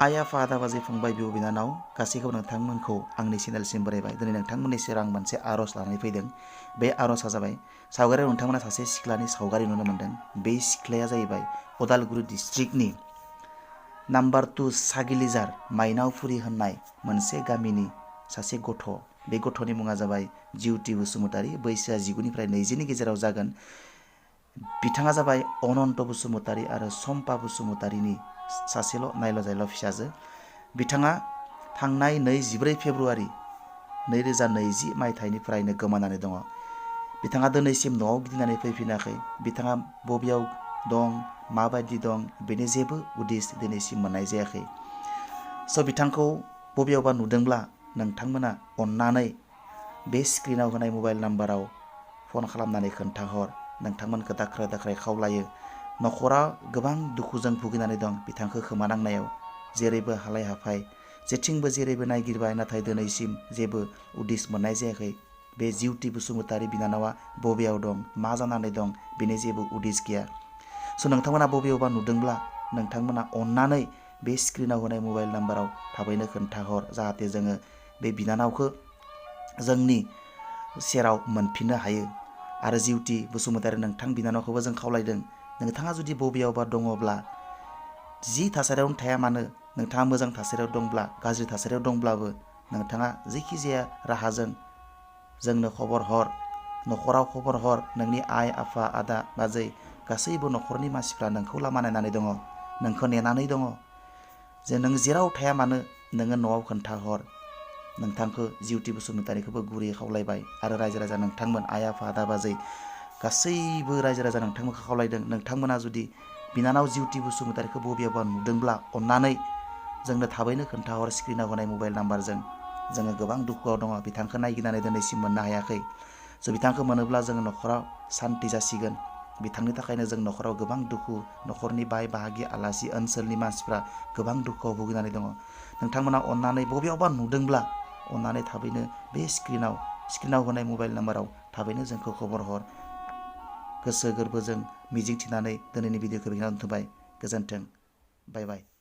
आइ आफा आदा बाजै फंबाय बिब' बिनानाव गासैखौबो नोंथांमोनखौ आंनि चेनेलसिम बरायबाय। दिनै नोंथांमोननि सेराव आं मोनसे आर'ज लानानै फैदों। बे आर'जआ जाबाय सावगारियाव नोंथांमोना सासे सिख्लानि सावगारि नुनो मोन्दों। बे सिख्लाया जाहैबाय उदालगुरि डिस्ट्रिक्टनि नाम्बार 2 सागिलिजार माइनावफुरि होननाय मोनसे गामिनि सासे गथ'। बे गथ'नि मुङा जाबाय जिउति बसुमतारी। बैसोआ 19निफ्राय 20नि गेजेराव जागोन। बिथाङा जाबाय अनन्त बसुमतारी आरो सम्पा बसुमतारीनि सासेल' नायल' जायल' फिसाजो। बिथाङा थांनाय 14 फेब्रुवारि 2020 मायथाइनिफ्रायनो गोमानानै दङ। बिथाङा दिनैसिम न'आव गिदिंनानै फैफिनाखै। बिथाङा बबेयाव दं, माबायदि दं, बेनि जेबो उदिस दिनैसिम मोननाय जायाखै। स' बिथांखौ बबेयावबा नुदोंब्ला नोंथांमोना अननानै बे स्क्रिनाव होनाय मबाइल नाम्बाराव फन खालामनानै खोन्थाहर। नोंथांमोनखौ दाख्रा दाख्राय खावलायो। न'खरा गोबां दुखुजों भुगिनानै दं बिथांखौ खोमानांनायाव। जेरैबो हालाय हाफाय, जेथिंबो जेरैबो नायगिरबाय, नाथाय दिनैसिम जेबो उदिस मोननाय जायाखै। बे जिउति बसुमतारी बिनानावा बबेयाव दं, मा जानानै दं, बेनि जेबो उदिस गैया। स' नोंथांमोना बबेयावबा नुदोंब्ला नोंथांमोना अननानै बे स्क्रिनाव होनाय मबाइल नाम्बाराव थाबैनो खोन्थाहर, जाहाथे जोङो बे बिनानावखौ जोंनि सेराव मोनफिननो हायो। आरो जिउति बसुमतारी नोंथां बिनानावखौबो जों खावलायदों, नोंथाङा जुदि बबेयावबा दङब्ला, जि थासारियावनो थाया मानो, नोंथाङा मोजां थासारियाव दंब्ला, गाज्रि थासारियाव दंब्लाबो नोंथाङा जेखिजाया राहाजों जोंनो खबर हर, न'खराव खबर हर। नोंनि आइ आफा आदा बाजै गासैबो न'खरनि मानसिफ्रा नोंखौ लामा नायनानै दङ, नोंखौ नेनानै दङ। जे नों जेराव थाया मानो नोङो न'आव खोन्थाहर। नोंथांखौ जिउति बसुमतारीखौबो गुरैयै खावलायबाय आरो रायजो राजा नोंथांमोन आइ आफा आदा बाजै गासैबो रायजो राजा नोंथांमोनखौ खावलायदों। नोंथांमोना जुदि बिनानाव जिउति बसुमतारीखौ बबेयावबा नुदोंब्ला अननानै जोंनो थाबैनो खोन्थाहर स्क्रिनाव होनाय मबाइल नाम्बारजों। जोङो गोबां दुखुआव दङ, बिथांखौ नायगिरनानै दिनैसिम मोननो हायाखै। स' बिथांखौ मोनोब्ला जोङो न'खराव सान्ति जासिगोन। बिथांनि थाखायनो जों न'खराव गोबां दुखु, न'खरनि बाय बाहागि आलासि ओनसोलनि मानसिफ्रा गोबां दुखुआव भुगिनानै दङ। नोंथांमोना अननानै बबेयावबा नुदोंब्ला अननानै थाबैनो बे स्क्रिनाव होनाय मबाइल नाम्बाराव थाबैनो जोंखौ खबर हर। गोसो गोरबोजों मिजिंथिनानै दिनैनि भिडिअखौ बेखिनियावनो दोनथ'बाय। गोजोन्थों। बाय बाय।